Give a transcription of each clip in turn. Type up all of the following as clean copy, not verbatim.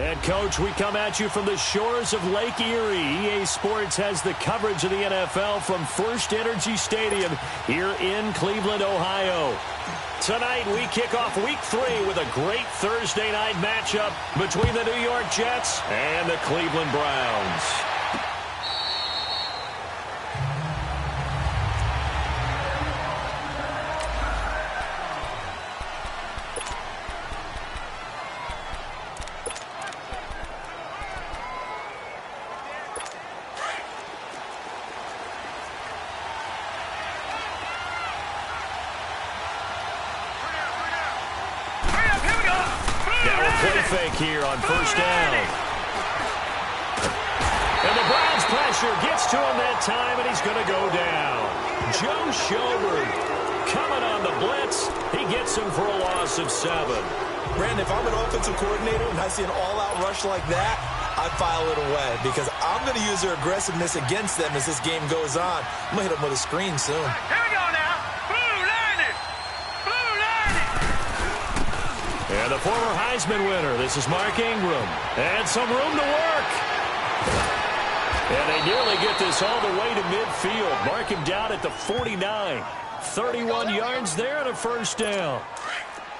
And, Coach, we come at you from the shores of Lake Erie. EA Sports has the coverage of the NFL from First Energy Stadium here in Cleveland, Ohio. Tonight, we kick off Week 3 with a great Thursday night matchup between the New York Jets and the Cleveland Browns. Fake here on first down. And the Browns pressure gets to him that time, and he's going to go down. Joe Schobert coming on the blitz. He gets him for a loss of 7. Brandon, if I'm an offensive coordinator and I see an all-out rush like that, I file it away because I'm going to use their aggressiveness against them as this game goes on. I'm going to hit them with a screen soon. Here we go now. And the former Heisman winner, this is Mark Ingram. And some room to work. And they nearly get this all the way to midfield. Mark him down at the 49. 31 yards there and a first down.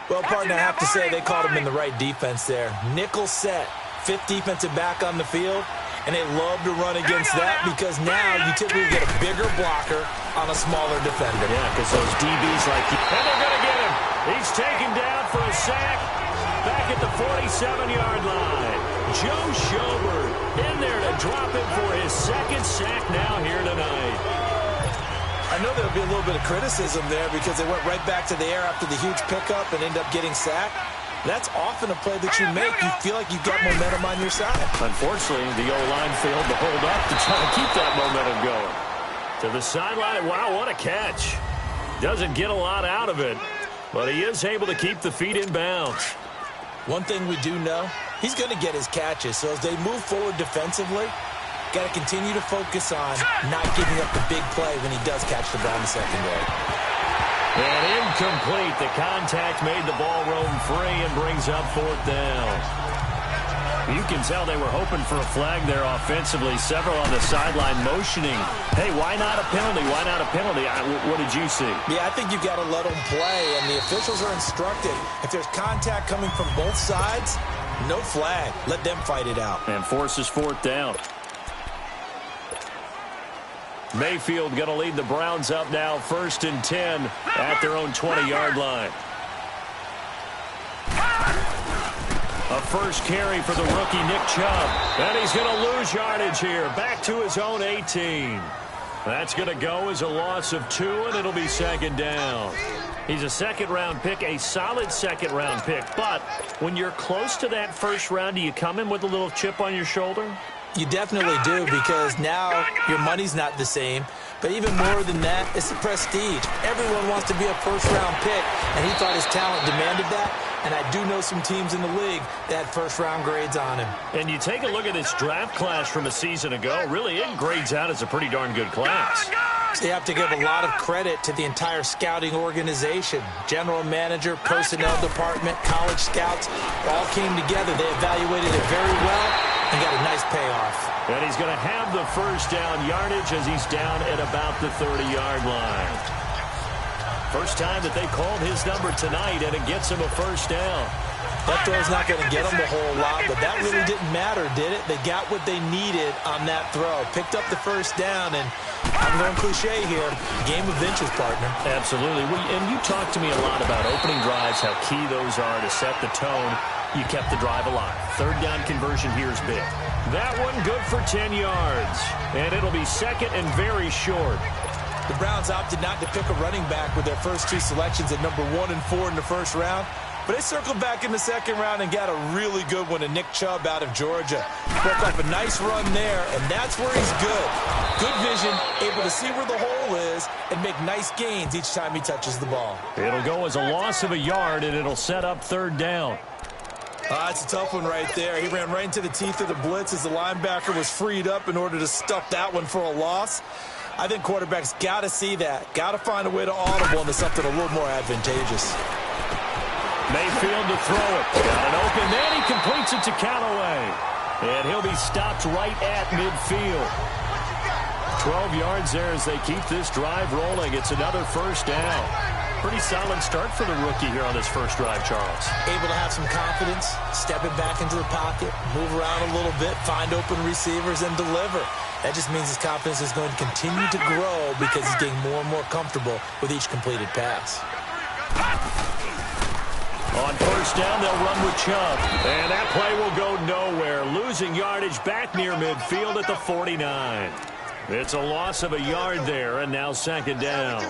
Well, partner, I have to say they called him in the right defense there. Nickel set, 5th defensive back on the field. And they love to run against that because now you typically get a bigger blocker on a smaller defender. Yeah, because those DBs like you. And they're going to get him. He's taken down for a sack back at the 47-yard line. Joe Schobert in there to drop it for his 2nd sack now here tonight. I know there'll be a little bit of criticism there because they went right back to the air after the huge pickup and ended up getting sacked. That's often a play that you make. You feel like you've got momentum on your side. Unfortunately, the O-line failed to hold up to try to keep that momentum going. To the sideline. Wow, what a catch. Doesn't get a lot out of it, but he is able to keep the feet in bounds. One thing we do know, he's going to get his catches. So as they move forward defensively, got to continue to focus on not giving up the big play when he does catch the ball in the secondary. And incomplete. The contact made the ball roam free and brings up 4th down. You can tell they were hoping for a flag there offensively. Several on the sideline motioning. Hey, why not a penalty? Why not a penalty? What did you see? Yeah, I think you got to let them play, and the officials are instructed. If there's contact coming from both sides, no flag. Let them fight it out. And forces 4th down. Mayfield going to lead the Browns up now, 1st and 10 at their own 20-yard line. A first carry for the rookie Nick Chubb. And he's going to lose yardage here. Back to his own 18. That's going to go as a loss of 2, and it'll be 2nd down. He's a 2nd-round pick, a solid 2nd-round pick. But when you're close to that 1st round, do you come in with a little chip on your shoulder? You definitely do, because now your money's not the same. But even more than that, it's the prestige. Everyone wants to be a 1st-round pick, and he thought his talent demanded that. And I do know some teams in the league that had 1st-round grades on him. And you take a look at this draft class from a season ago, really it grades out as a pretty darn good class. So you have to give a lot of credit to the entire scouting organization. General manager, personnel department, college scouts, all came together. They evaluated it very well and got a nice payoff. And he's going to have the 1st down yardage as he's down at about the 30-yard line. First time that they called his number tonight, and it gets him a 1st down. That throw's not going to get them a whole lot, but that really didn't matter, did it? They got what they needed on that throw. Picked up the 1st down, and I'm going cliche here, game of inches, partner. Absolutely. And you talked to me a lot about opening drives, how key those are to set the tone. You kept the drive alive. 3rd down conversion here is big. That one good for 10 yards, and it'll be 2nd and very short. The Browns opted not to pick a running back with their first 2 selections at number 1 and 4 in the 1st round. But they circled back in the 2nd round and got a really good one to Nick Chubb out of Georgia. Broke up a nice run there, and that's where he's good. Good vision, able to see where the hole is and make nice gains each time he touches the ball. It'll go as a loss of a yard, and it'll set up 3rd down. That's a tough one right there. He ran right into the teeth of the blitz as the linebacker was freed up in order to stuff that one for a loss. I think quarterbacks got to see that. Got to find a way to audible into something a little more advantageous. Mayfield to throw it. Got an open man. He completes it to Callaway. And he'll be stopped right at midfield. 12 yards there as they keep this drive rolling. It's another first down. Pretty solid start for the rookie here on this first drive, Charles. Able to have some confidence, stepping back into the pocket, move around a little bit, find open receivers, and deliver. That just means his confidence is going to continue to grow because he's getting more and more comfortable with each completed pass. On first down, they'll run with Chubb. And that play will go nowhere. Losing yardage back near midfield at the 49. It's a loss of a yard there, and now second down.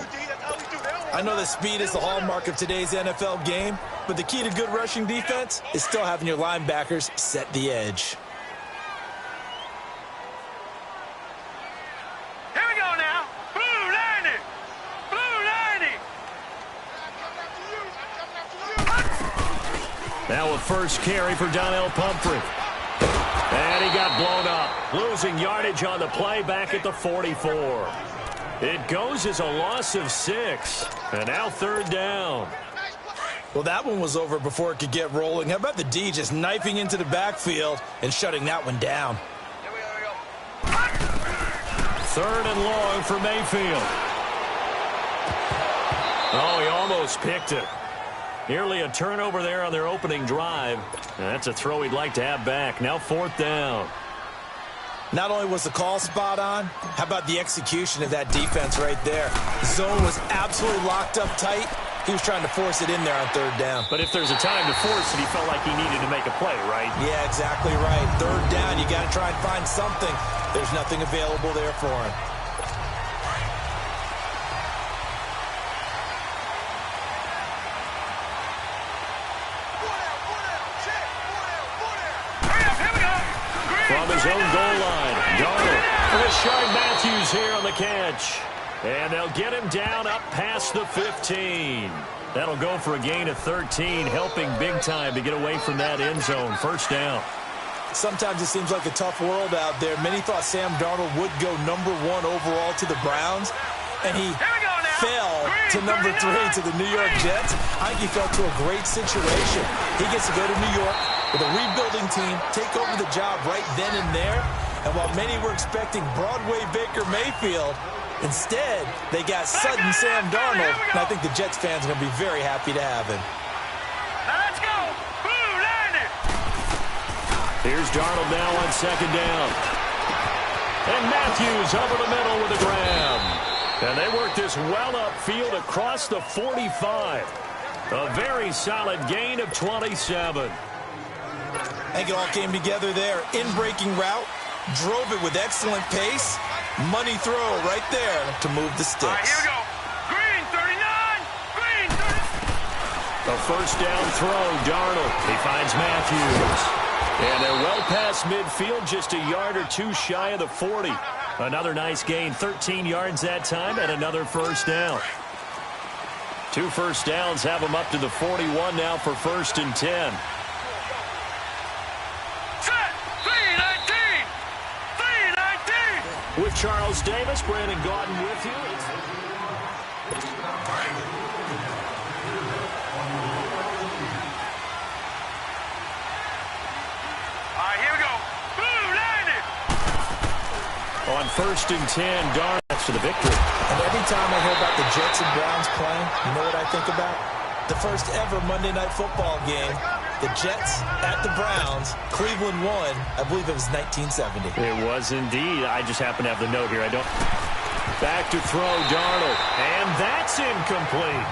I know that speed is the hallmark of today's NFL game, but the key to good rushing defense is still having your linebackers set the edge. Here we go now. Blue 90. Blue 90. Now a first carry for Donnell Pumphrey. And he got blown up. Losing yardage on the play back at the 44. It goes as a loss of 6. And now third down. Well, that one was over before it could get rolling. How about the D just knifing into the backfield and shutting that one down? Here we go. Third and long for Mayfield. Oh, he almost picked it. Nearly a turnover there on their opening drive. And that's a throw he'd like to have back. Now fourth down. Not only was the call spot on, how about the execution of that defense right there? The zone was absolutely locked up tight. He was trying to force it in there on third down. But if there's a time to force it, he felt like he needed to make a play, right? Yeah, exactly right. Third down, you got to try and find something. There's nothing available there for him. From his own goal line, Darnold. Rashard Matthews here on the catch. And they'll get him down up past the 15. That'll go for a gain of 13, helping big time to get away from that end zone. First down. Sometimes it seems like a tough world out there. Many thought Sam Darnold would go number 1 overall to the Browns, and he fell to number 3 to the New York Jets. I think he fell to a great situation. He gets to go to New York with a rebuilding team, take over the job right then and there. And while many were expecting Broadway Baker Mayfield, instead, they got sudden Sam Darnold. And I think the Jets fans are going to be very happy to have him. Now let's go. Blue 90. Here's Darnold now on second down. And Matthews over the middle with a grab. And they work this well upfield across the 45. A very solid gain of 27. I think it all came together there. In-breaking route, drove it with excellent pace. Money throw right there to move the sticks. All right, here we go. Green 39. Green 30. A first down throw, Darnold. He finds Matthews. And they're well past midfield, just a yard or two shy of the 40. Another nice gain, 13 yards that time, and another first down. 2 first downs have them up to the 41 now for first and 10. With Charles Davis, Brandon Gaudin with you. All right, here we go. Blue 90. On first and 10, Darnold for the victory. And every time I hear about the Jets and Browns playing, you know what I think about? The first ever Monday Night Football game. The Jets at the Browns. Cleveland won. I believe it was 1970. It was indeed. I just happen to have the note here. I don't. Back to throw, Darnold. And that's incomplete.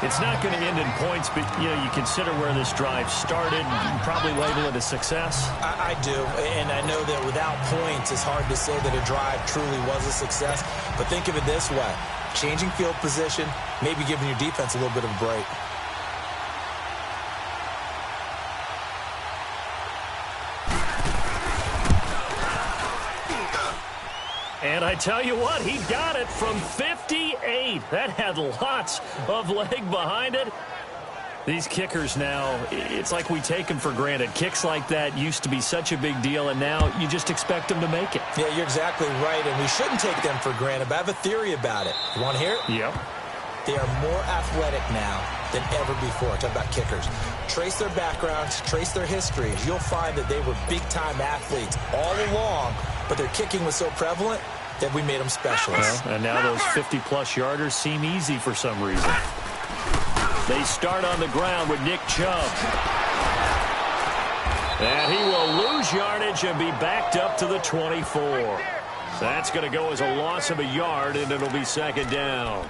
It's not going to end in points, but, you know, you consider where this drive started. You probably label it a success. I do, and I know that without points, it's hard to say that a drive truly was a success. But think of it this way. Changing field position, maybe giving your defense a little bit of a break. And I tell you what, he got it from 58. That had lots of leg behind it. These kickers now, it's like we take them for granted. Kicks like that used to be such a big deal, and now you just expect them to make it. Yeah, you're exactly right, and we shouldn't take them for granted, but I have a theory about it. You want to hear it? Yep. They are more athletic now than ever before. Talk about kickers. Trace their backgrounds, trace their histories. You'll find that they were big-time athletes all along, but their kicking was so prevalent that we made them specialists. Well, and now those 50-plus yarders seem easy for some reason. They start on the ground with Nick Chubb. And he will lose yardage and be backed up to the 24. That's going to go as a loss of a yard, and it'll be second down.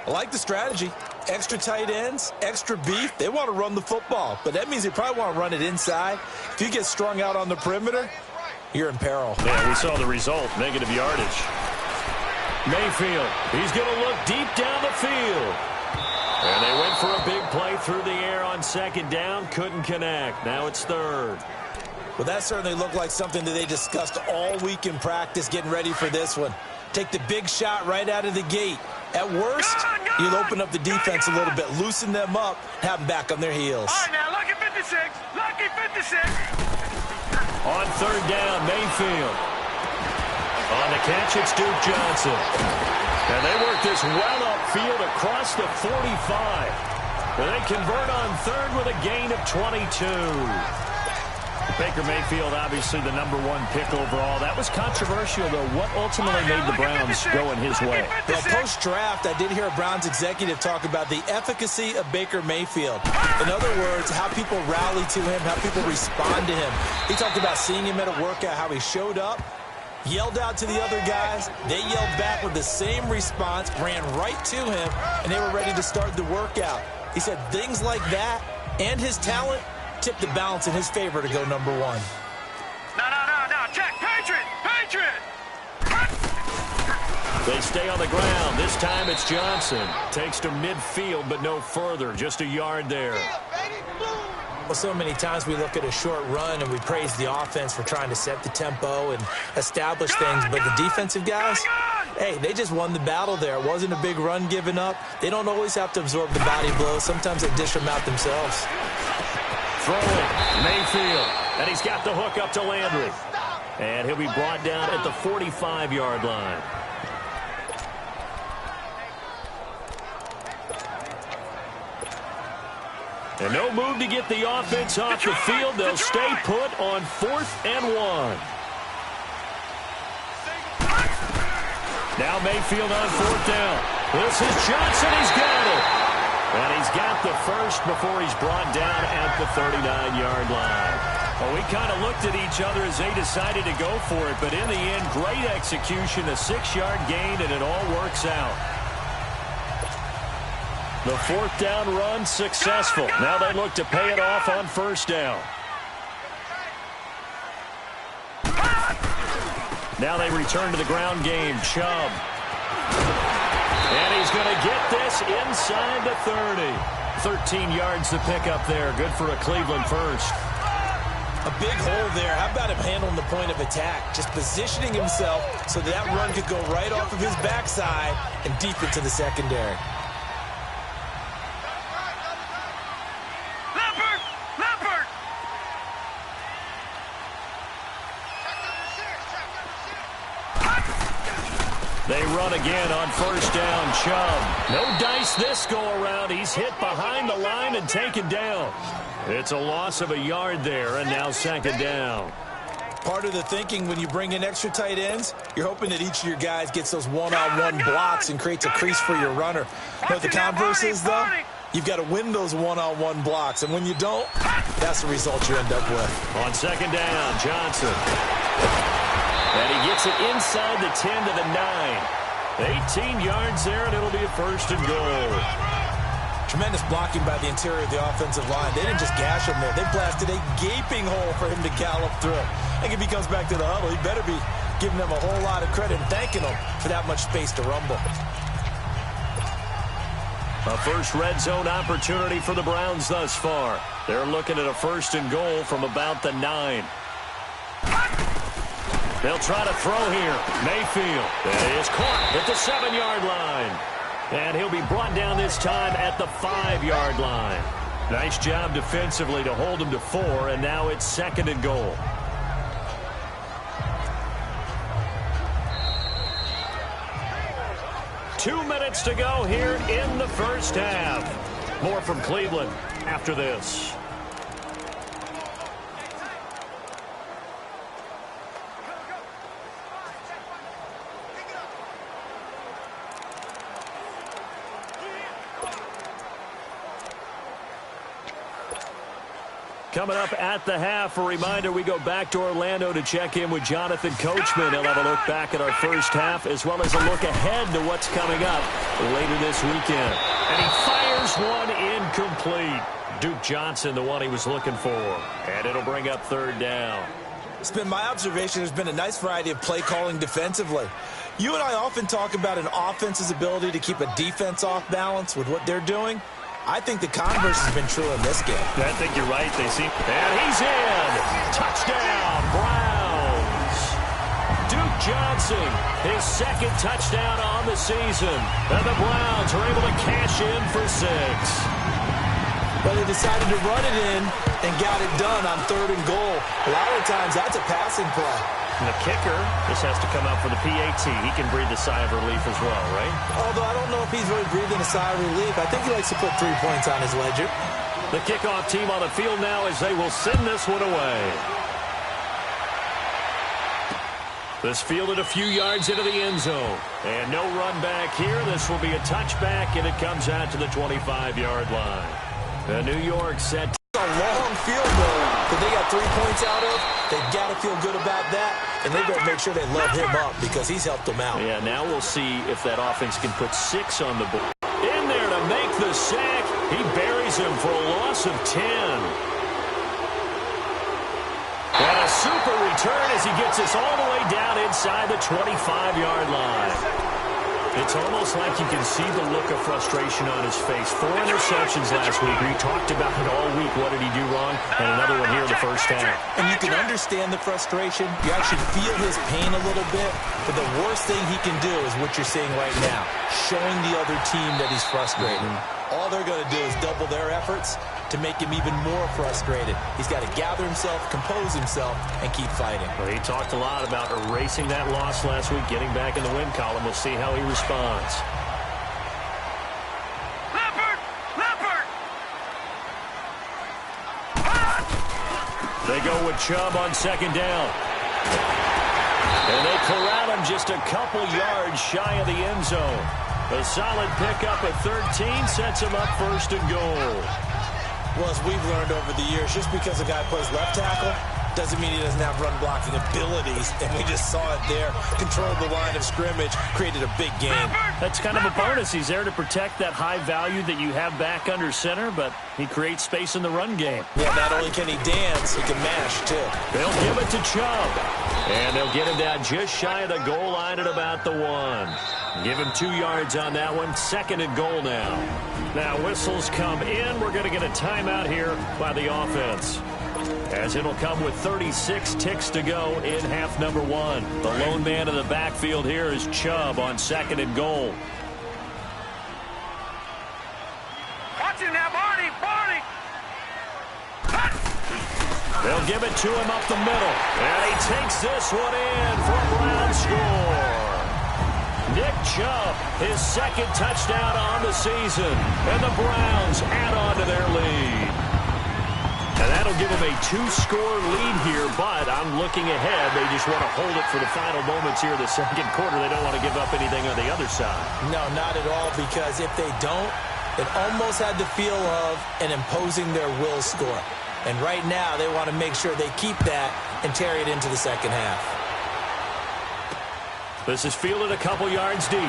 I like the strategy. Extra tight ends, extra beef. They want to run the football, but that means they probably want to run it inside. If you get strung out on the perimeter, you're in peril. Yeah, we saw the result, negative yardage. Mayfield, he's going to look deep down the field. And they went for a big play through the air on second down, couldn't connect. Now it's third. Well, that certainly looked like something that they discussed all week in practice, getting ready for this one. Take the big shot right out of the gate. At worst, you'll open up the defense a little bit, loosen them up, have them back on their heels. All right, now, lucky 56. Lucky 56. On third down, Mayfield. On the catch, it's Duke Johnson. And they work this well upfield across the 45. And they convert on third with a gain of 22. Baker Mayfield, obviously the #1 pick overall. That was controversial, though. What ultimately made the Browns go in his way? Well, post-draft, I did hear a Browns executive talk about the efficacy of Baker Mayfield. In other words, how people rally to him, how people respond to him. He talked about seeing him at a workout, how he showed up, yelled out to the other guys. They yelled back with the same response, ran right to him, and they were ready to start the workout. He said things like that and his talent tipped the balance in his favor to go #1. No. Check. Patriot. They stay on the ground. This time it's Johnson. Takes to midfield, but no further. Just a yard there. Well, so many times we look at a short run and we praise the offense for trying to set the tempo and establish things, but the defensive guys, hey, they just won the battle there. It wasn't a big run given up. They don't always have to absorb the body blows. Sometimes they dish them out themselves. Throwing, Mayfield, and he's got the hook up to Landry. And he'll be brought down at the 45-yard line. And no move to get the offense off the field. They'll stay put on 4th and 1. Now Mayfield on 4th down. This is Johnson. He's got it. And he's got the first before he's brought down at the 39-yard line. Well, we kind of looked at each other as they decided to go for it, but in the end, great execution, a 6-yard gain, and it all works out. The 4th down run successful. Now they look to pay it off on 1st down. Now they return to the ground game. Chubb. And he's going to get this inside the 30. 13 yards to pick up there. Good for a Cleveland first. A big hole there. How about him handling the point of attack? Just positioning himself so that run could go right off of his backside and deep into the secondary. Leopard. They run again on 1st down. Chubb. No dice this go around. He's hit behind the line and taken down. It's a loss of a yard there, and now 2nd down. Part of the thinking when you bring in extra tight ends, you're hoping that each of your guys gets those one-on-one blocks and creates a crease for your runner. But the converse is, though, you've got to win those one-on-one blocks, and when you don't, that's the result you end up with. On 2nd down, Johnson. And he gets it inside the 10 to the 9. 18 yards there, and it'll be a 1st and goal. Tremendous blocking by the interior of the offensive line. They didn't just gash him there. They blasted a gaping hole for him to gallop through. I think if he comes back to the huddle, he better be giving them a whole lot of credit and thanking them for that much space to rumble. A first red zone opportunity for the Browns thus far. They're looking at a 1st and goal from about the 9. They'll try to throw here. Mayfield is caught at the 7-yard line. And he'll be brought down this time at the 5-yard line. Nice job defensively to hold him to 4, and now it's 2nd and goal. 2 minutes to go here in the first half. More from Cleveland after this. Coming up at the half, a reminder, we go back to Orlando to check in with Jonathan Coachman. He'll have a look back at our first half as well as a look ahead to what's coming up later this weekend. And he fires one incomplete. Duke Johnson, the one he was looking for. And it'll bring up third down. It's been my observation there's been a nice variety of play calling defensively. You and I often talk about an offense's ability to keep a defense off balance with what they're doing. I think the converse has been true in this game. I think you're right. They seem... And he's in. Touchdown, Browns. Duke Johnson, his second touchdown on the season. And the Browns are able to cash in for 6. But they decided to run it in and got it done on 3rd and goal. A lot of times that's a passing play. And the kicker, this has to come up for the PAT. He can breathe a sigh of relief as well, right? Although I don't know if he's really breathing a sigh of relief. I think he likes to put 3 points on his ledger. The kickoff team on the field now as they will send this one away. This fielded a few yards into the end zone. And no run back here. This will be a touchback, and it comes out to the 25-yard line. The New York set. A long field goal that they got 3 points out of. They've got to feel good about that, and they better make sure they love him up because he's helped them out. Yeah, now we'll see if that offense can put 6 on the board. In there to make the sack. He buries him for a loss of 10. And a super return as he gets us all the way down inside the 25-yard line. It's almost like you can see the look of frustration on his face. 4 interceptions last week. We talked about it all week. What did he do wrong? And another one here in the first half. And you can understand the frustration. You actually feel his pain a little bit. But the worst thing he can do is what you're seeing right now, showing the other team that he's frustrated. All they're going to do is double their efforts to make him even more frustrated. He's got to gather himself, compose himself, and keep fighting. Well, he talked a lot about erasing that loss last week, getting back in the win column. We'll see how he responds. Leopard! Leopard! They go with Chubb on second down. And they corral him just a couple yards shy of the end zone. A solid pickup at 13 sets him up first and goal. Well, as we've learned over the years, just because a guy plays left tackle doesn't mean he doesn't have run-blocking abilities. And we just saw it there. Controlled the line of scrimmage, created a big game. That's kind of a bonus. He's there to protect that high value that you have back under center, but he creates space in the run game. Yeah, not only can he dance, he can mash, too. They'll give it to Chubb. And they'll get him down just shy of the goal line at about the 1. Give him 2 yards on that one. Second and goal now. Now whistles come in. We're going to get a timeout here by the offense, as it'll come with 36 ticks to go in half number 1. The lone man in the backfield here is Chubb on second and goal. Watch him now, Barney! Barney! They'll give it to him up the middle. And he takes this one in for a Brown score. Nick Chubb, his second touchdown on the season. And the Browns add on to their lead. And that'll give them a 2-score lead here, but I'm looking ahead. They just want to hold it for the final moments here of the second quarter. They don't want to give up anything on the other side. No, not at all, because if they don't, it almost had the feel of an imposing their will score. And right now, they want to make sure they keep that and carry it into the second half. This is fielded a couple yards deep.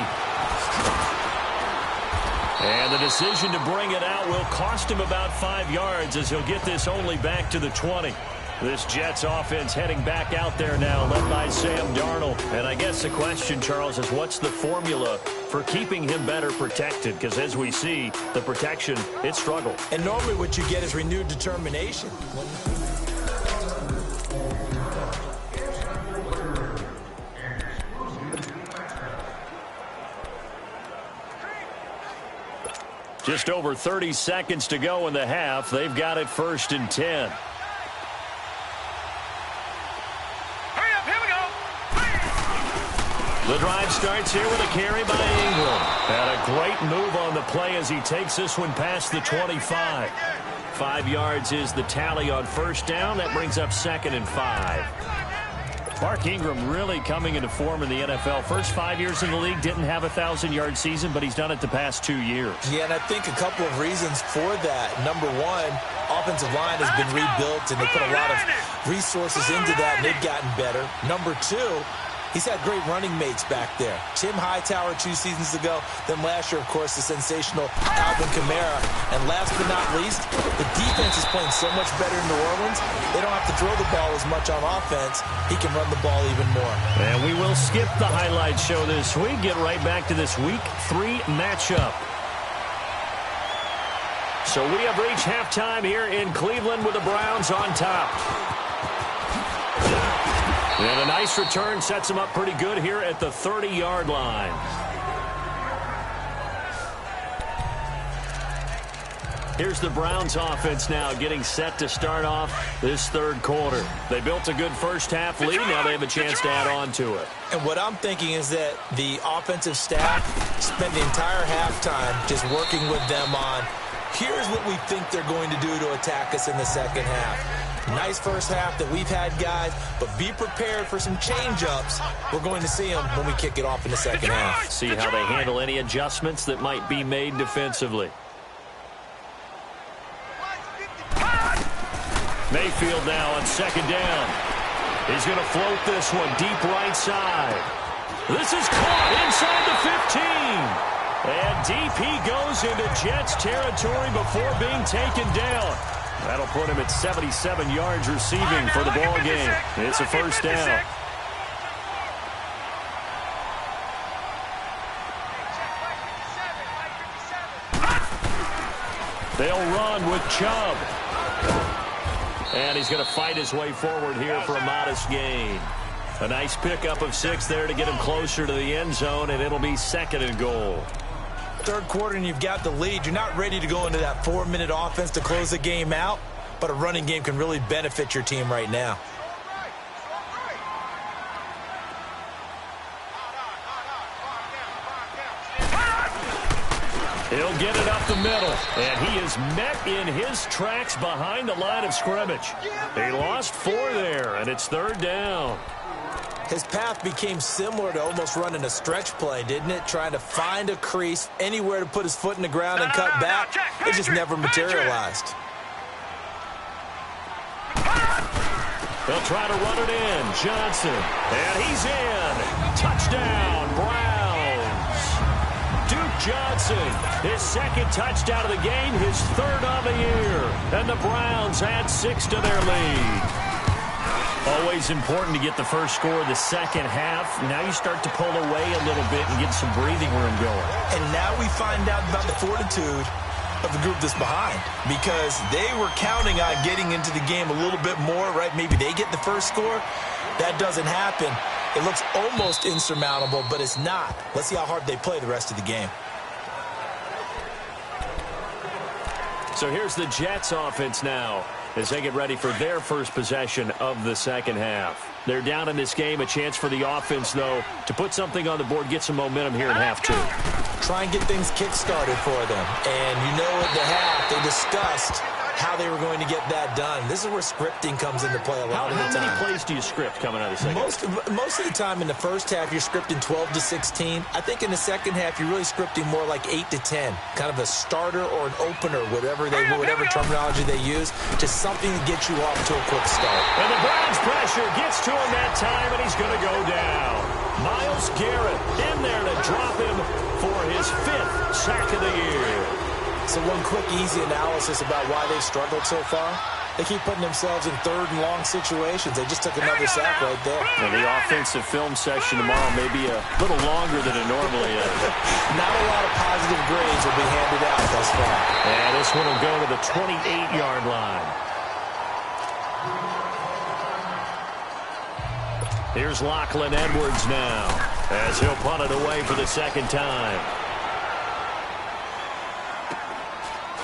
And the decision to bring it out will cost him about 5 yards, as he'll get this only back to the 20. This Jets offense heading back out there now, led by Sam Darnold. And I guess the question, Charles, is what's the formula for keeping him better protected? Because as we see, the protection, it struggled. And normally what you get is renewed determination. Just over 30 seconds to go in the half. They've got it first and 10. The drive starts here with a carry by Ingram. And a great move on the play as he takes this one past the 25. 5 yards is the tally on first down. That brings up 2nd and 5. Mark Ingram really coming into form in the NFL. First 5 years in the league, didn't have a 1,000-yard season, but he's done it the past 2 years. Yeah, and I think a couple of reasons for that. Number one, offensive line has been rebuilt, and they put a lot of resources into that, and they've gotten better. Number two, he's had great running mates back there. Tim Hightower 2 seasons ago. Then last year, of course, the sensational Alvin Kamara. And last but not least, the defense is playing so much better in New Orleans. They don't have to throw the ball as much on offense. He can run the ball even more. And we will skip the highlight show this week. Get right back to this Week 3 matchup. So we have reached halftime here in Cleveland with the Browns on top. And a nice return sets him up pretty good here at the 30-yard line. Here's the Browns offense now getting set to start off this third quarter. They built a good first half lead. Now they have a chance to add on to it. And what I'm thinking is that the offensive staff spent the entire halftime just working with them on, here's what we think they're going to do to attack us in the second half. Nice first half that we've had, guys, but be prepared for some change-ups. We're going to see them when we kick it off in the second half. See how they handle any adjustments that might be made defensively. Mayfield now on second down. He's going to float this one deep right side. This is caught inside the 15. And deep he goes into Jets territory before being taken down. That'll put him at 77 yards receiving for the ball game. It's a first down. They'll run with Chubb. And he's going to fight his way forward here for a modest gain. A nice pickup of 6 there to get him closer to the end zone, and it'll be 2nd and goal. Third quarter and you've got the lead. You're not ready to go into that 4-minute offense to close the game out, but a running game can really benefit your team right now. He'll get it up the middle, and he is met in his tracks behind the line of scrimmage. He lost 4 there, and it's 3rd down. His path became similar to almost running a stretch play, didn't it? Trying to find a crease, anywhere to put his foot in the ground and cut back. It just never materialized. They'll try to run it in. Johnson, and he's in. Touchdown, Browns. Duke Johnson, his 2nd touchdown of the game, his 3rd on the year. And the Browns add 6 to their lead. Always important to get the first score of the second half. Now you start to pull away a little bit and get some breathing room going. And now we find out about the fortitude of the group that's behind, because they were counting on getting into the game a little bit more, right? Maybe they get the first score. That doesn't happen. It looks almost insurmountable, but it's not. Let's see how hard they play the rest of the game. So here's the Jets offense now as they get ready for their first possession of the second half. They're down in this game. A chance for the offense, though, to put something on the board, get some momentum here in half 2. Try and get things kick-started for them. And you know at the half, they discussed how they were going to get that done. This is where scripting comes into play a lot of the time. How many plays do you script coming out of the second half? Most of the time in the first half, you're scripting 12 to 16. I think in the second half, you're really scripting more like 8 to 10. Kind of a starter or an opener, whatever terminology they use, just something to get you off to a quick start. And the Browns pressure gets to him that time, and he's going to go down. Myles Garrett in there to drop him for his 5th sack of the year. So one quick, easy analysis about why they've struggled so far. They keep putting themselves in 3rd and long situations. They just took another sack right there. And the offensive film session tomorrow may be a little longer than it normally is. Not a lot of positive grades will be handed out thus far. And this one will go to the 28-yard line. Here's Lachlan Edwards now as he'll punt it away for the 2nd time.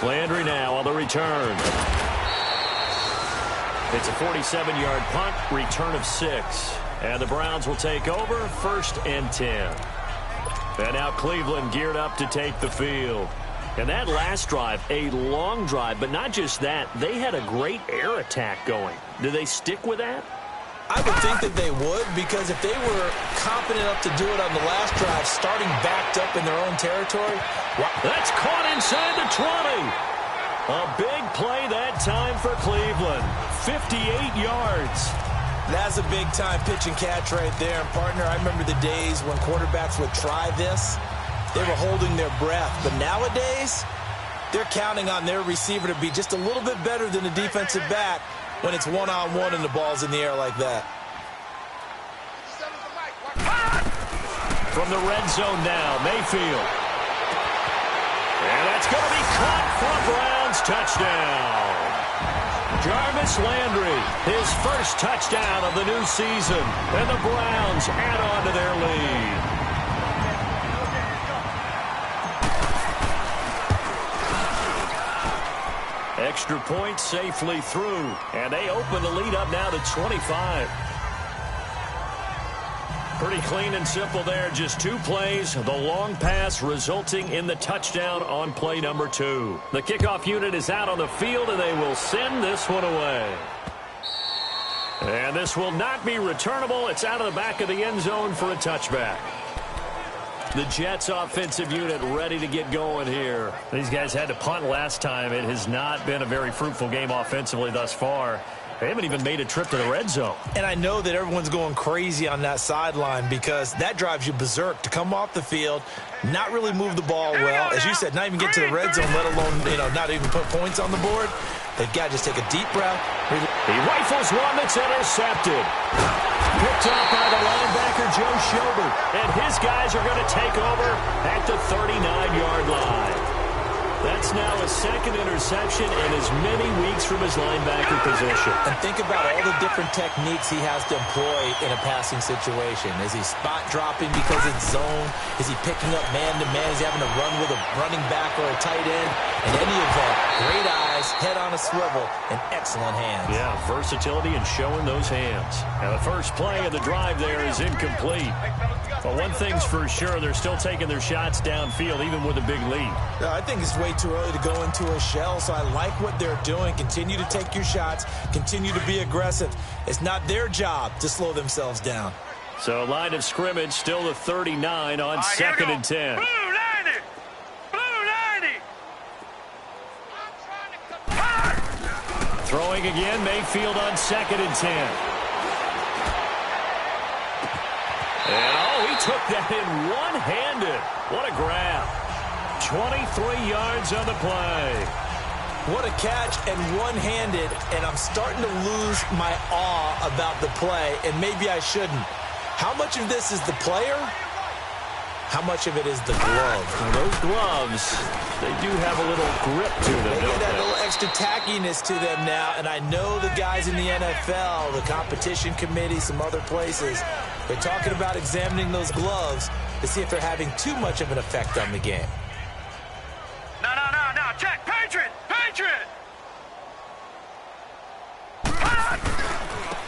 Landry now on the return. It's a 47-yard punt, return of 6. And the Browns will take over, 1st and 10. And now Cleveland geared up to take the field. And that last drive, a long drive, but not just that. They had a great air attack going. Do they stick with that? I would think that they would, because if they were confident enough to do it on the last drive, starting backed up in their own territory. That's caught inside the 20. A big play that time for Cleveland. 58 yards. That's a big-time pitch and catch right there. And, partner, I remember the days when quarterbacks would try this. They were holding their breath. But nowadays, they're counting on their receiver to be just a little bit better than the defensive back when it's one-on-one and the ball's in the air like that. From the red zone now, Mayfield. And that's going to be caught for a Browns touchdown. Jarvis Landry, his first touchdown of the new season. And the Browns add on to their lead. Extra point safely through. And they open the lead up now to 25. Pretty clean and simple there. Just 2 plays. The long pass resulting in the touchdown on play number 2. The kickoff unit is out on the field, and they will send this one away. And this will not be returnable. It's out of the back of the end zone for a touchback. The Jets offensive unit ready to get going here. These guys had to punt last time. It has not been a very fruitful game offensively thus far. They haven't even made a trip to the red zone. And I know that everyone's going crazy on that sideline because that drives you berserk to come off the field, not really move the ball well. As you said, not even get to the red zone, let alone, not even put points on the board. They've got to just take a deep breath. He rifles one that's intercepted. Picked up by the linebacker, Joe Schobert. And his guys are going to take over at the 39-yard line. That's now a second interception in as many weeks from his linebacker position. And think about all the different techniques he has to employ in a passing situation. Is he spot dropping because it's zone? Is he picking up man-to-man? Is he having to run with a running back or a tight end? In any event, great eyes, head on a swivel, and excellent hands. Yeah, versatility and showing those hands. Now the first play of the drive there is incomplete. But one thing's for sure, they're still taking their shots downfield, even with a big lead. I think it's way too early to go into a shell, so I like what they're doing. Continue to take your shots. Continue to be aggressive. It's not their job to slow themselves down. So line of scrimmage, still the 39 on 2nd and 10. Blue 90! Blue 90! Throwing again, Mayfield on 2nd and 10. And, he took that in one-handed. What a grab. 23 yards on the play. What a catch and one-handed, and I'm starting to lose my awe about the play, and maybe I shouldn't. How much of this is the player? How much of it is the glove? Well, those gloves, they do have a little grip to them, They don't get that they? little extra tackiness to them now, and I know the guys in the NFL, the competition committee, some other places, they're talking about examining those gloves to see if they're having too much of an effect on the game. No, check, Patriot!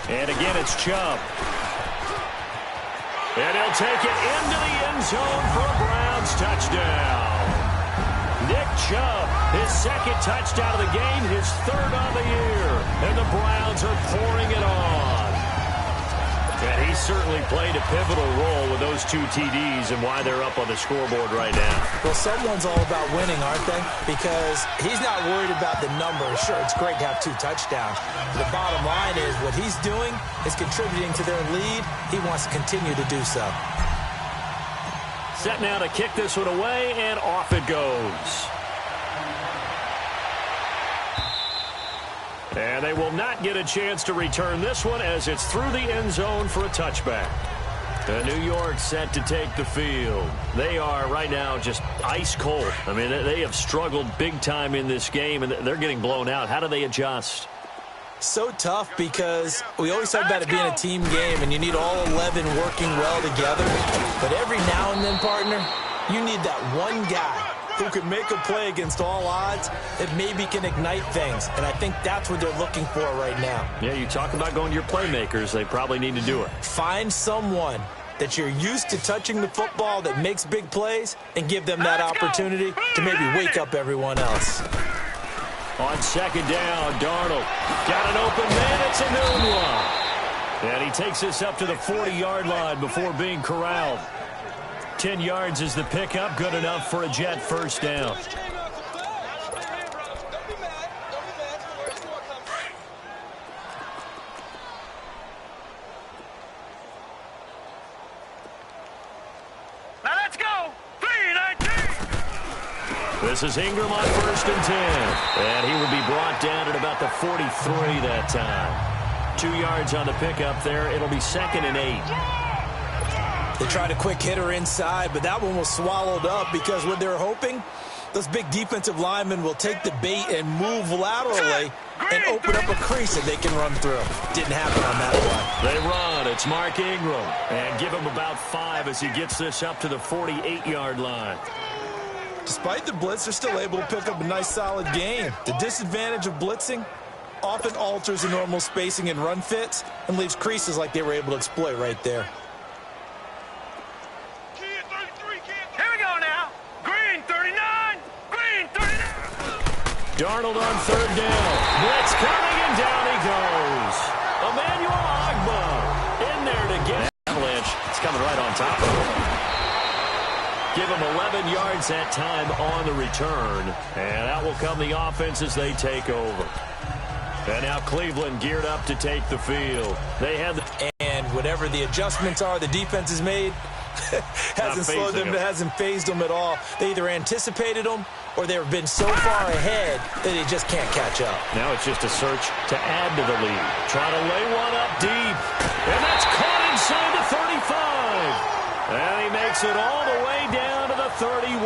And again, it's Chubb. And he'll take it into the end zone for a Browns touchdown. Nick Chubb, his second touchdown of the game, his 3rd on the year. And the Browns are pouring it on. And he certainly played a pivotal role with those 2 TDs and why they're up on the scoreboard right now. Well, someone's all about winning, aren't they? Because he's not worried about the numbers. Sure, it's great to have 2 touchdowns. But the bottom line is what he's doing is contributing to their lead. He wants to continue to do so. Set now to kick this one away, and off it goes. And they will not get a chance to return this one as it's through the end zone for a touchback. New York set to take the field. They are right now just ice cold. I mean, they have struggled big time in this game, and they're getting blown out. How do they adjust? So tough because we always talk about it being a team game, and you need all 11 working well together. But every now and then, partner, you need that one guy who can make a play against all odds that maybe can ignite things. And I think that's what they're looking for right now. Yeah, you talk about going to your playmakers. They probably need to do it. Find someone that you're used to touching the football that makes big plays and give them that opportunity to maybe wake up everyone else. On second down, Darnold got an open man. It's a new one. And he takes this up to the 40-yard line before being corralled. 10 yards is the pickup. Good enough for a Jet first down. Now let's go. 3-19. This is Ingram on first and 10. And he would be brought down at about the 43 that time. 2 yards on the pickup there. It'll be 2nd and 8. They tried a quick hitter inside, but that one was swallowed up because what they're hoping, those big defensive linemen will take the bait and move laterally and open up a crease that they can run through. Didn't happen on that one. They run. It's Mark Ingram. And give him about 5 as he gets this up to the 48-yard line. Despite the blitz, they're still able to pick up a nice, solid gain. The disadvantage of blitzing often alters the normal spacing and run fits and leaves creases like they were able to exploit right there. Here we go now. Green 39. Green 39. Darnold on third down. Blitz coming, and down he goes. Emmanuel Ogbah in there to get it. Avalanche. It's coming right on top of him. Give him 11 yards that time on the return. And out will come the offense as they take over. And now Cleveland geared up to take the field. They have and whatever the adjustments are the defense has made hasn't slowed them, hasn't phased them at all. They either anticipated them or they've been so far ahead that they just can't catch up. Now it's just a search to add to the lead. Trying to lay one up deep. And that's caught inside the 35. And he makes it all the way down to the 31.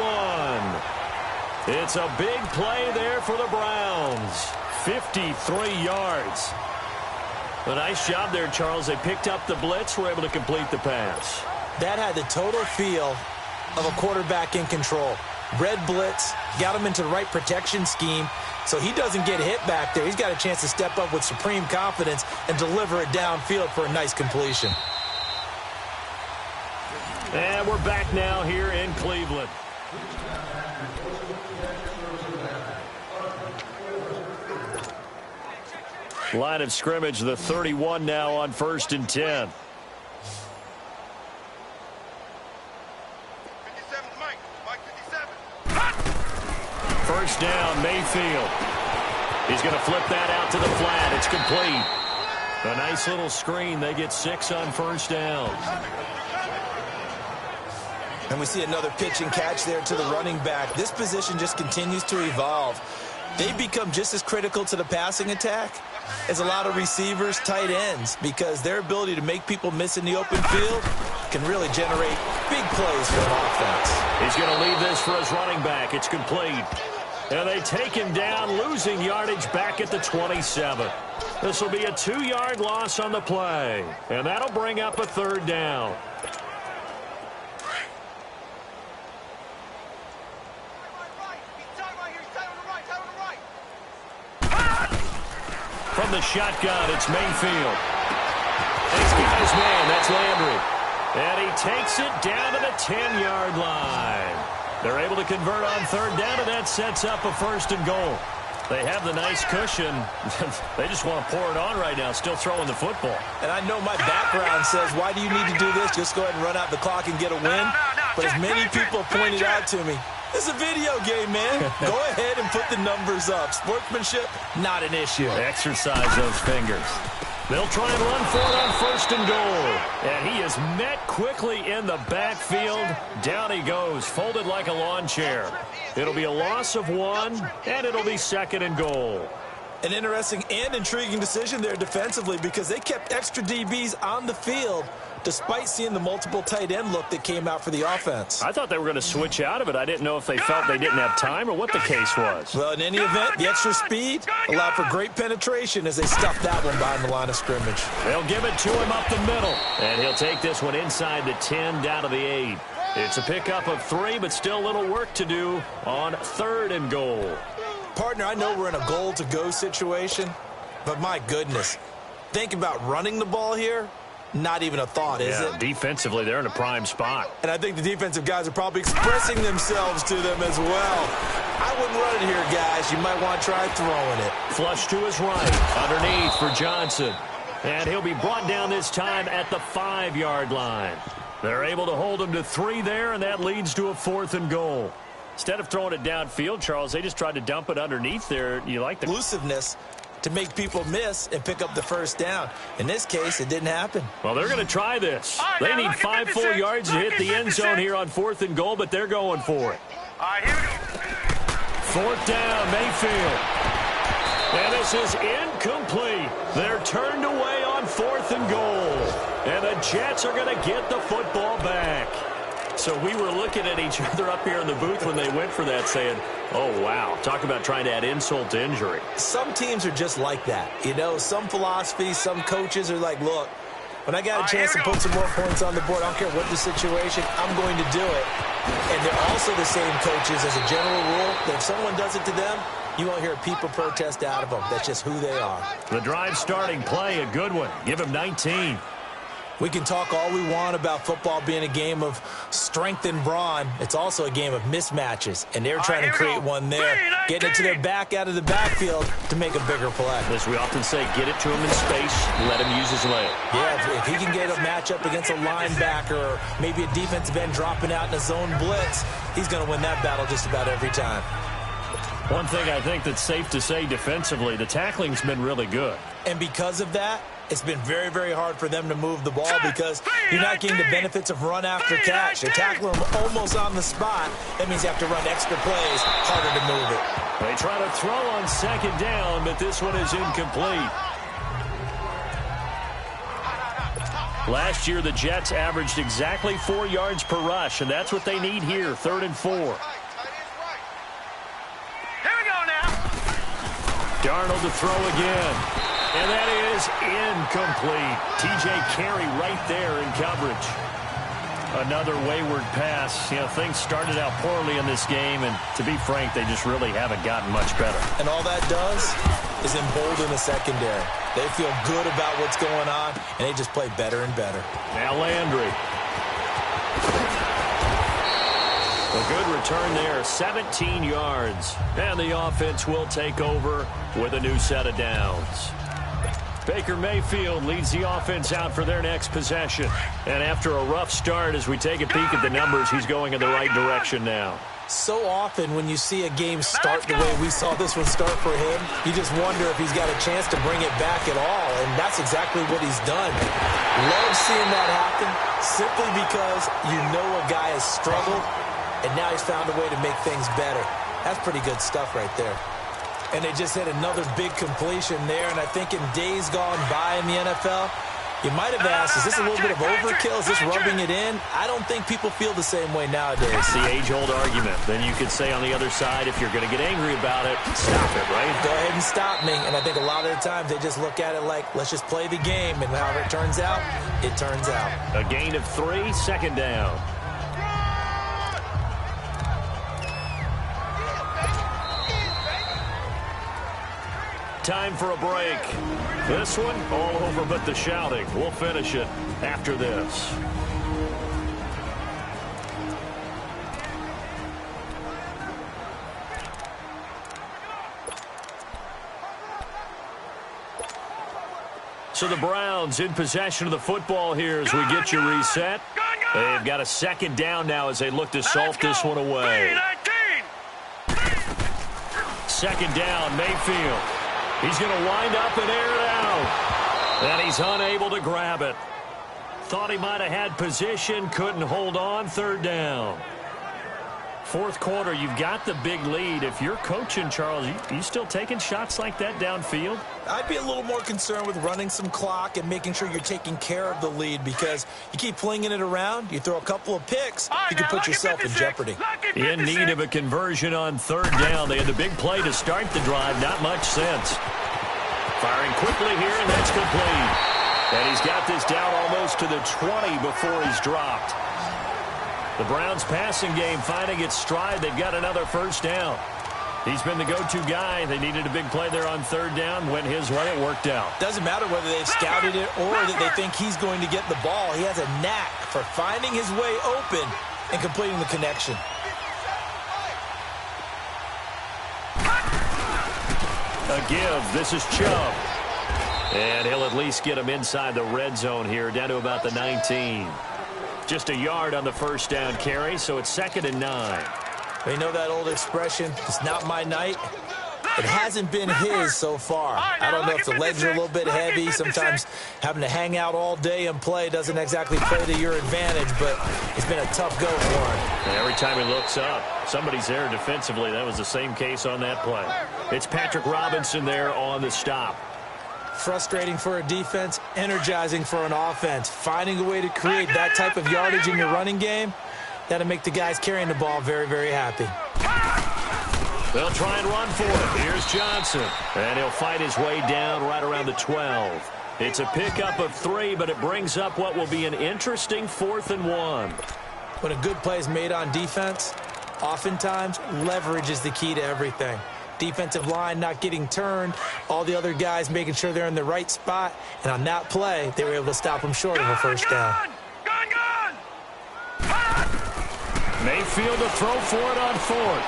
It's a big play there for the Browns. 53 yards. A nice job there, Charles. They picked up the blitz, were able to complete the pass. That had the total feel of a quarterback in control. Red blitz, got him into the right protection scheme, so he doesn't get hit back there. He's got a chance to step up with supreme confidence and deliver it downfield for a nice completion. And we're back now here in Cleveland. Line of scrimmage, the 31 now on first and 10. 57, Mike 57. First down, Mayfield. He's going to flip that out to the flat. It's complete. A nice little screen. They get 6 on first down. And we see another pitch and catch there to the running back. This position just continues to evolve. They become just as critical to the passing attack as a lot of receivers, tight ends, because their ability to make people miss in the open field can really generate big plays for an offense. He's going to leave this for his running back. It's complete. And they take him down, losing yardage back at the 27. This will be a 2-yard loss on the play. And that'll bring up a third down. From the shotgun, it's Mayfield. And he's got his man. That's Landry. And he takes it down to the 10-yard line. They're able to convert on third down, and that sets up a first and goal. They have the nice cushion. They just want to pour it on right now, still throwing the football. And I know my background says, why do you need to do this? Just go ahead and run out the clock and get a win. But as many people pointed out to me, it's a video game, man. Go ahead and put the numbers up. Sportsmanship, not an issue. Exercise those fingers. They'll try and run for it on first and goal. And he is met quickly in the backfield. Down he goes, folded like a lawn chair. It'll be a loss of 1, and it'll be second and goal. An interesting and intriguing decision there defensively because they kept extra DBs on the field despite seeing the multiple tight end look that came out for the offense. I thought they were going to switch out of it. I didn't know if they felt they didn't have time or what the case was. Well, in any event, the extra speed allowed for great penetration as they stuffed that one behind the line of scrimmage. They'll give it to him up the middle. And he'll take this one inside the 10 down to the 8. It's a pickup of 3, but still a little work to do on 3rd and goal. Partner, I know we're in a goal-to-go situation, but my goodness, think about running the ball here. Not even a thought, is it? Defensively, they're in a prime spot. And I think the defensive guys are probably expressing themselves to them as well. I wouldn't run it here, guys. You might want to try throwing it. Flush to his right, underneath for Johnson. And he'll be brought down this time at the 5-yard line. They're able to hold him to 3 there, and that leads to a 4th and goal. Instead of throwing it downfield, Charles, they just tried to dump it underneath there. You like the elusiveness to make people miss and pick up the first down. In this case, it didn't happen. Well, they're going to try this. They need 5 full yards to hit the end zone here on 4th and goal, but they're going for it. All right, here we go. 4th down, Mayfield. And this is incomplete. They're turned away on 4th and goal. And the Jets are going to get the football back. So we were looking at each other up here in the booth when they went for that saying, oh, wow, talk about trying to add insult to injury. Some teams are just like that. You know, some philosophies, some coaches are like, look, when I got a chance to put some more points on the board, I don't care what the situation, I'm going to do it. And they're also the same coaches as a general rule that if someone does it to them, you won't hear people protest out of them. That's just who they are. The drive starting play, a good one. Give him 19. We can talk all we want about football being a game of strength and brawn. It's also a game of mismatches, and they're trying to create one there, getting it to their back out of the backfield to make a bigger play. As we often say, get it to him in space, let him use his leg. Yeah, if he can get a matchup against a linebacker or maybe a defensive end dropping out in a zone blitz, he's going to win that battle just about every time. One thing I think that's safe to say defensively, the tackling's been really good. And because of that, it's been very, very hard for them to move the ball because you're not getting the benefits of run after catch. They tackle him almost on the spot. That means you have to run extra plays, harder to move it. They try to throw on 2nd down, but this one is incomplete. Last year, the Jets averaged exactly 4 yards per rush, and that's what they need here, 3rd and 4. Here we go now. Darnold to throw again. And that is incomplete. T.J. Carey right there in coverage. Another wayward pass. You know, things started out poorly in this game, and to be frank, they just really haven't gotten much better. And all that does is embolden the secondary. They feel good about what's going on, and they just play better and better. Now Landry. A good return there, 17 yards. And the offense will take over with a new set of downs. Baker Mayfield leads the offense out for their next possession. And after a rough start, as we take a peek at the numbers, he's going in the right direction now. So often when you see a game start the way we saw this one start for him, you just wonder if he's got a chance to bring it back at all, and that's exactly what he's done. Love seeing that happen simply because you know a guy has struggled, and now he's found a way to make things better. That's pretty good stuff right there. And they just had another big completion there, and I think in days gone by in the NFL, you might have asked, is this a little bit of overkill? Is this rubbing it in? I don't think people feel the same way nowadays. It's the age-old argument. Then you could say on the other side, if you're going to get angry about it, stop it, right? Go ahead and stop me. And I think a lot of the times they just look at it like, let's just play the game. And however it turns out, it turns out. A gain of 3, 2nd down. Time for a break. This one, all over but the shouting. We'll finish it after this. So the Browns in possession of the football here as we get you reset. They've got a 2nd down now as they look to salt this one away. 2nd down, Mayfield. He's going to wind up and air it out. And he's unable to grab it. Thought he might have had position, couldn't hold on, 3rd down. 4th quarter, you've got the big lead. If you're coaching, Charles, you still taking shots like that downfield? I'd be a little more concerned with running some clock and making sure you're taking care of the lead because you keep flinging it around, you throw a couple of picks, you can put yourself in jeopardy. In need of a conversion on 3rd down. They had the big play to start the drive, not much sense. Firing quickly here, and that's complete. And he's got this down almost to the 20 before he's dropped. The Browns passing game finding its stride. They've got another first down. He's been the go-to guy. They needed a big play there on third down. Went his way. It worked out. Doesn't matter whether they've scouted it or that they think he's going to get the ball. He has a knack for finding his way open and completing the connection. A give. This is Chubb. And he'll at least get him inside the red zone here, down to about the 19. Just a yard on the first down carry, so it's 2nd and 9. You know that old expression, it's not my night? It hasn't been his so far. I don't know if the legs are a little bit heavy. Sometimes having to hang out all day and play doesn't exactly play to your advantage, but it's been a tough go for him. And every time he looks up, somebody's there defensively. That was the same case on that play. It's Patrick Robinson there on the stop. Frustrating for a defense, energizing for an offense. Finding a way to create that type of yardage in your running game, that'll make the guys carrying the ball very, very happy. They'll try and run for it. Here's Johnson. And he'll fight his way down right around the 12. It's a pickup of 3, but it brings up what will be an interesting 4th and 1. When a good play is made on defense, oftentimes leverage is the key to everything. Defensive line not getting turned, all the other guys making sure they're in the right spot, and on that play, they were able to stop them short of a first down. Mayfield to throw for it on 4th.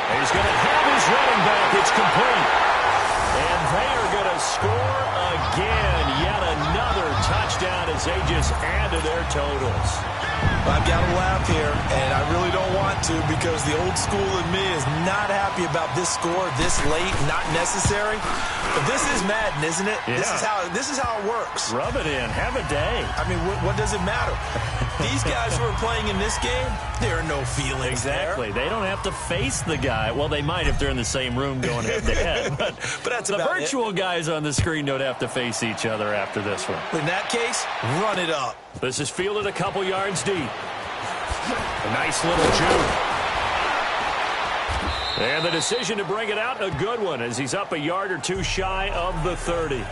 He's going to have his running back. It's complete. And they are going to score again. Yet another touchdown as they just add to their totals. I've got to laugh here, and I really don't want to because the old school in me is not happy about this score this late, not necessary. But this is Madden, isn't it? Yeah. This is how it works. Rub it in. Have a day. I mean, what does it matter? These guys who are playing in this game, there are no feelings Exactly. there. They don't have to face the guy. Well, they might if they're in the same room going head-to-head. But that's the about virtual guys on the screen don't have to face each other after this one. In that case, run it up. This is fielded a couple yards deep. A nice little juke. And the decision to bring it out, a good one, as he's up a yard or two shy of the 30.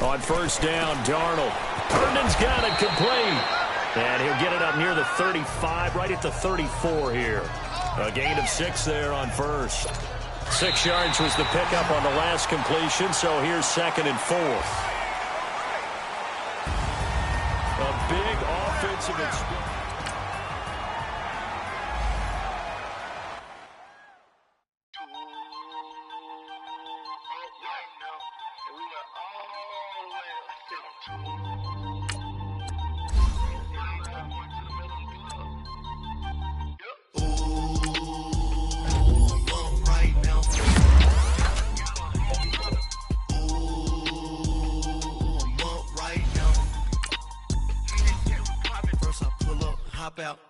On first down, Darnold. Herndon's got it complete. And he'll get it up near the 35, right at the 34 here. A gain of 6 there on first. 6 yards was the pickup on the last completion, so here's 2nd and 4th. A big offensive experience. Out,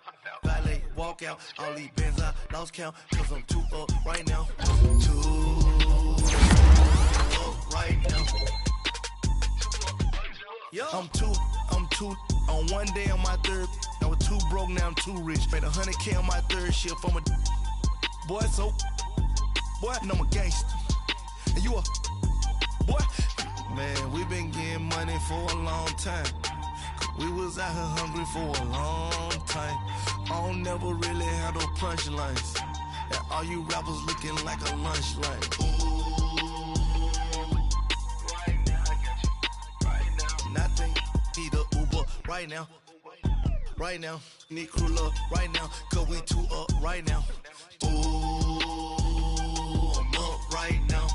valet, walk out, all these bands I lost count, cause I'm 2 up right now. 2 up right now. Yo. I'm two on one day on my third. I was 2 broke, now I'm 2 rich. Made 100K on my third shift from a boy, so boy, and I'm a gangster. And you a boy, man, we been getting money for a long time. We was out here hungry for a long time. I don't never really have no punchlines. And all you rappers looking like a lunch line. Right now, I got you. Right now. Nothing. Need a Uber right now. Right now. Need crew up right now. Cause we 2 up right now. Ooh, I'm up right now.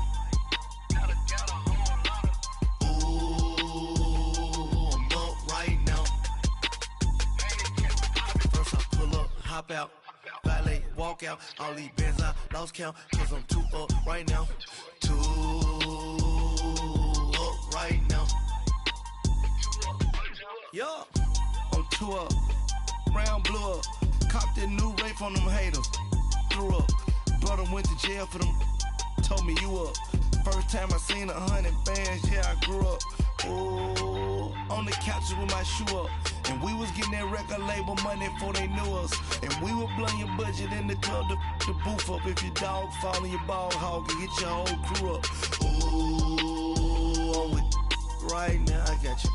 Hop out, valet, walk out, all these bands I lost count, cause I'm 2 up right now. 2 up right now. Yeah, I'm 2 up, round blew up, copped that new rape from them haters, threw up, brother went to jail for them, told me you up. First time I seen 100 bands, yeah I grew up. Ooh, on the couch with my shoe up. And we was getting that record label money before they knew us. And we would blow your budget in the club to boof up. If your dog fall in your ball hog and get your whole crew up. Ooh, I'm with right now. I got you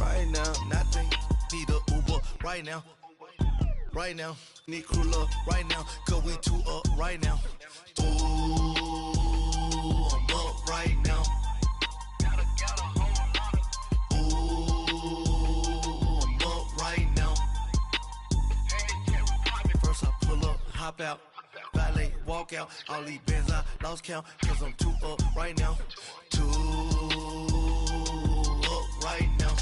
right now. Nothing need a Uber right now. Right now, need crew love right now. Cause we two up right now. Ooh, I'm up right now. Hop out, valet, walk out. All these bands I lost count, cause I'm too up right now. Too up right now.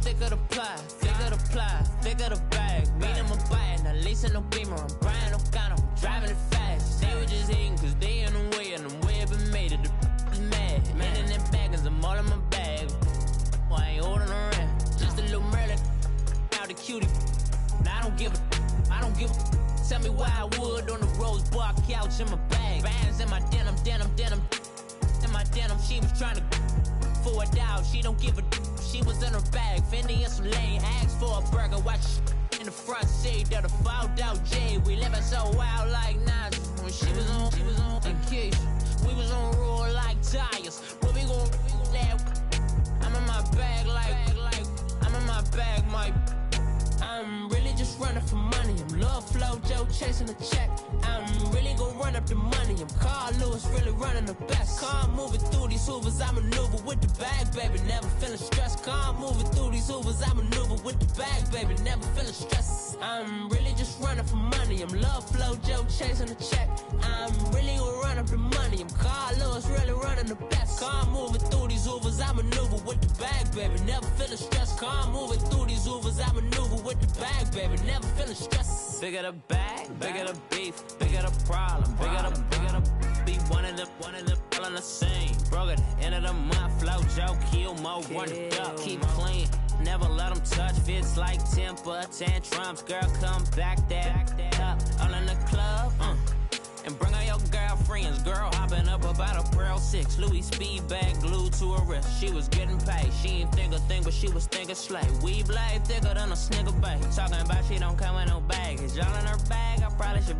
Thicker the ply, thicker the bag. Meet them a buy, now leasing no beamer. I'm buying no gun, I'm driving it fast. They were just hating cause they in the way, and the way I've been made it, the is mad. Man in them baggins, I'm all in my bag. Well, I ain't holding around, just a little Merlin, out the cutie. Now I don't give a, tell me why I would on the rose bar couch in my bag. Bands in my denim. In my denim, she was trying to for a doubt, she don't give a. She was in her bag, Fendi and some lane. Asked for a burger, watch in the front seat of the fouled out J. We living so wild like Nas. When she was on vacation, we was on roll like tires. What we gon' that? I'm in my bag like I'm in my bag, my. I'm really just running for money. I'm Love Flow Joe chasing a check. I'm really gon' run up the money. I'm Carl Lewis, really running the best. Car moving through these Hoovers, I maneuver with the bag, baby. Never feeling stressed. Car moving through these Hoovers, I maneuver with the bag, baby. Never feeling stressed. I'm really just running for money. I'm Love Flow Joe chasing a check. I'm really gon' run up the money. I'm Carl Lewis, really running the best. Car moving through these Hoovers, I maneuver with the bag, baby. Never feeling stressed. Car moving through these Hoovers, I maneuver with the bag, baby. Never feeling stressed. Bigger the bag, bigger the beef, bigger the problem, bigger the be one of the all in the same. Broke at the end of the month, Flow Joe, kill more, run it up, keep clean. Never let them touch, fits like temper tantrums. Girl, come back that up, all in the club, and bring all your girlfriends. Girl hopping up about a Pearl 6 Louis speed bag glued to her wrist. She was getting paid, she ain't think a thing, but she was thinking slay. We blade thicker than a snicker bag. Talking about she don't come with no baggage. Y'all in her bag, I probably should.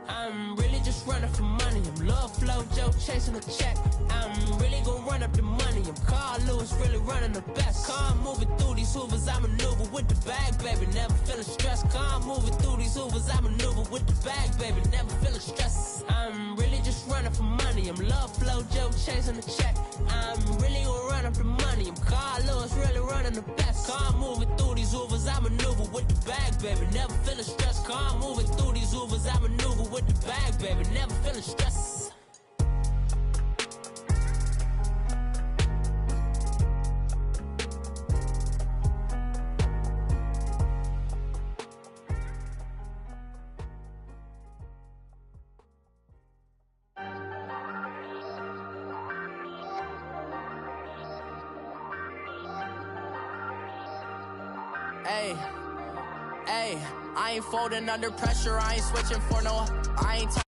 I'm really just running for money. I'm Love Flow Joe chasing a check. I'm really gon' run up the money. I'm Carl Lewis, really running the best. Car moving through these Hoovers, I maneuver with the bag, baby. Never feeling stressed. Car moving through these Hoovers, I maneuver with the bag, baby. Never feeling stressed. I'm really just running for money. I'm Love Flow Joe chasing a check. I'm really gon' run up the money. I'm Carl Lewis, really running the best. Car moving through these Hoovers, I maneuver with the bag, baby. Never feeling stressed. Car moving through these Hoovers, I maneuver with the bag, baby. Never feeling stressed. Hey, I ain't folding under pressure, I ain't switching for no. I ain't